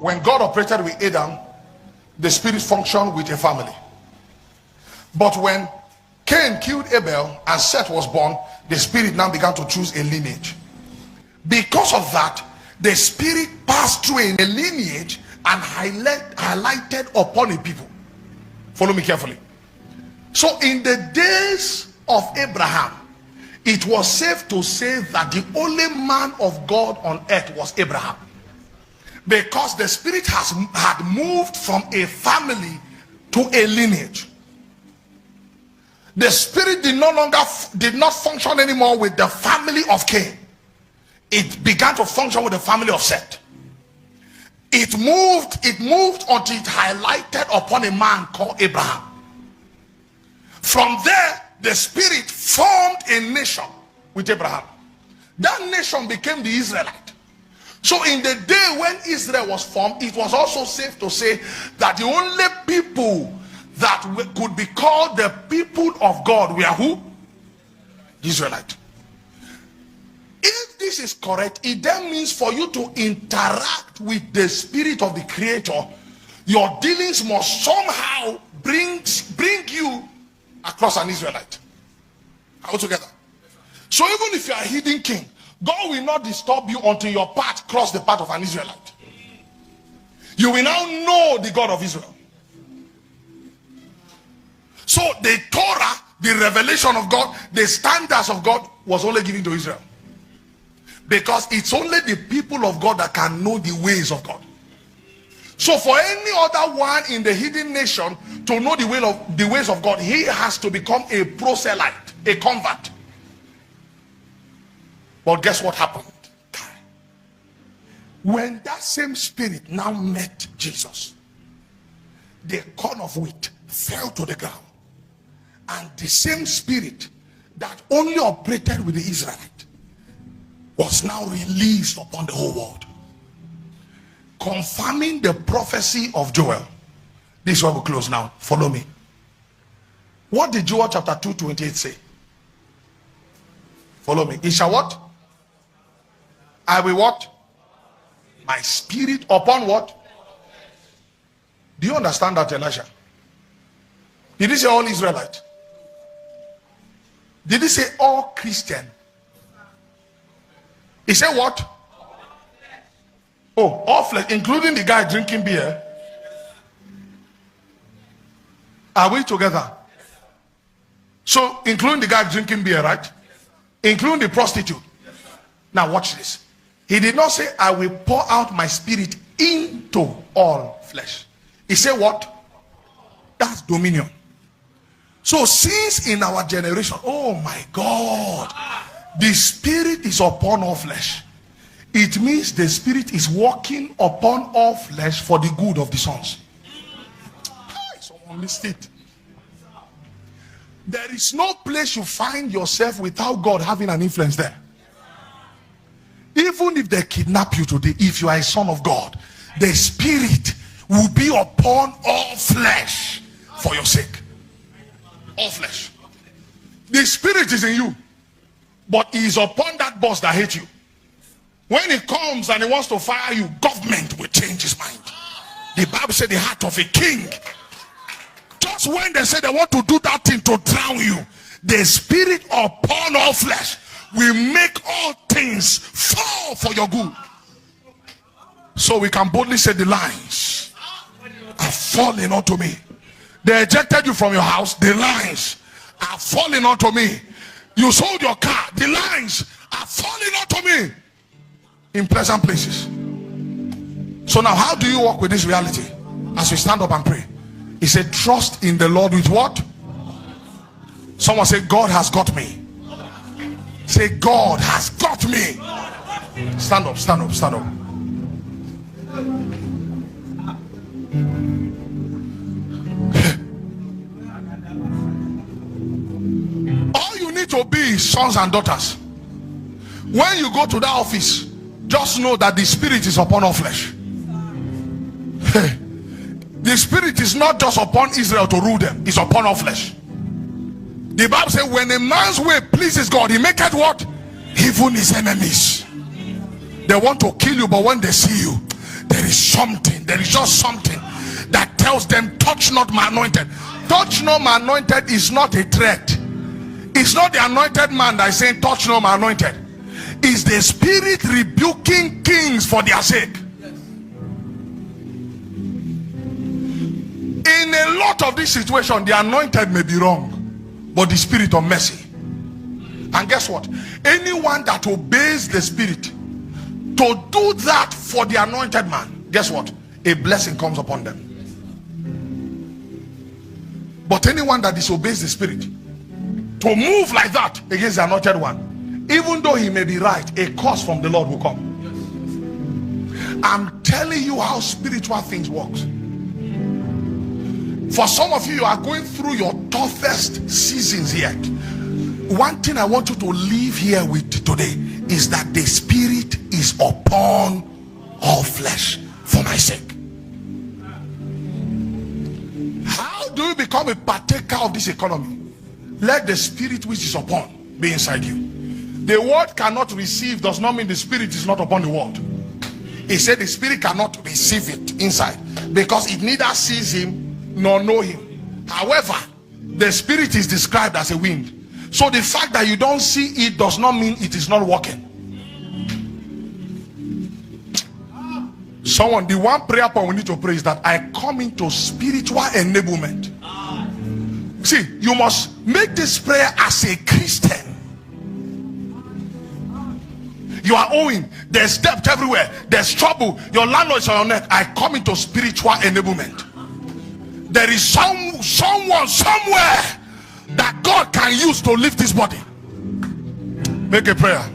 When God operated with Adam, the spirit functioned with a family. But when Cain killed Abel and Seth was born, the spirit now began to choose a lineage. Because of that, the spirit passed through a lineage and highlighted upon a people. Follow me carefully. So in the days of Abraham, it was safe to say that the only man of God on earth was Abraham, because the spirit had moved from a family to a lineage. The spirit did not function anymore with the family of Cain. It began to function with the family of Seth. It moved until it highlighted upon a man called Abraham. From there, the spirit formed a nation with Abraham. That nation became the Israelite. So in the day when Israel was formed, it was also safe to say that the only people that could be called the people of God were who? Israelite. If this is correct, it then means for you to interact with the spirit of the creator, your dealings must somehow bring you across an Israelite. Are we together? So even if you are a hidden king, God will not disturb you until your path cross the path of an Israelite. You will now know the God of Israel. So the Torah, the revelation of God, the standards of God was only given to Israel. Because it's only the people of God that can know the ways of God. So for any other one in the hidden nation to know the ways of God, he has to become a proselyte, a convert. But guess what happened? When that same spirit now met Jesus, the corn of wheat fell to the ground. And the same spirit that only operated with the Israelite was now released upon the whole world, confirming the prophecy of Joel. This is where we close now. Follow me. What did Joel chapter 2:28 say? Follow me. It shall what? I will what? My spirit upon what? Do you understand that, Elisha? Did he say all Israelite? Did he say all Christian? He said what? Oh, all flesh, including the guy drinking beer. Are we together? So, including the guy drinking beer, right? Including the prostitute. Now, watch this. He did not say, I will pour out my spirit into all flesh. He said what? That's dominion. So, since in our generation, oh my God, the spirit is upon all flesh, it means the spirit is working upon all flesh for the good of the sons. Someone missed it. There is no place you find yourself without God having an influence there. Even if they kidnap you today, if you are a son of God, the spirit will be upon all flesh for your sake. All flesh. The spirit is in you, but he is upon that boss that hates you. When he comes and he wants to fire you, government will change his mind. The Bible said the heart of a king. Just when they say they want to do that thing to drown you, the spirit upon all flesh will make all things fall for your good. So we can boldly say the lines are falling onto me. They ejected you from your house, the lines are falling onto me. You sold your car, the lines are falling onto me in pleasant places. So now how do you walk with this reality? As we stand up and pray, he said, trust in the Lord with what? Someone say, God has got me. Say, God has got me. Stand up, stand up, stand up. All you need to be is sons and daughters. When you go to that office, just know that the spirit is upon all flesh. The spirit is not just upon Israel to rule them, it's upon all flesh. The Bible says when a man's way pleases God, he maketh what? Even his enemies. They want to kill you, but when they see you, there is something, there is just something that tells them, touch not my anointed. Touch not my anointed is not a threat. It's not the anointed man that is saying touch not my anointed. It's the spirit rebuking kings for their sake. In a lot of this situation, the anointed may be wrong, but the spirit of mercy. And guess what? Anyone that obeys the spirit to do that for the anointed man, guess what? A blessing comes upon them. But anyone that disobeys the spirit to move like that against the anointed one, even though he may be right, a curse from the Lord will come. I'm telling you how spiritual things work. For some of you, you are going through your toughest seasons yet. One thing I want you to leave here with today is that the spirit is upon all flesh for my sake. How do you become a partaker of this economy? Let the spirit which is upon be inside you. The word cannot receive does not mean the spirit is not upon the word. He said the spirit cannot receive it inside because it neither sees him nor know him. However, the spirit is described as a wind. So the fact that you don't see it does not mean it is not working. Someone, the one prayer point we need to pray is that I come into spiritual enablement. See, you must make this prayer as a Christian. You are owing, there's debt everywhere, there's trouble, your landlord is on your neck. I come into spiritual enablement. There is someone somewhere that God can use to lift his body. Make a prayer.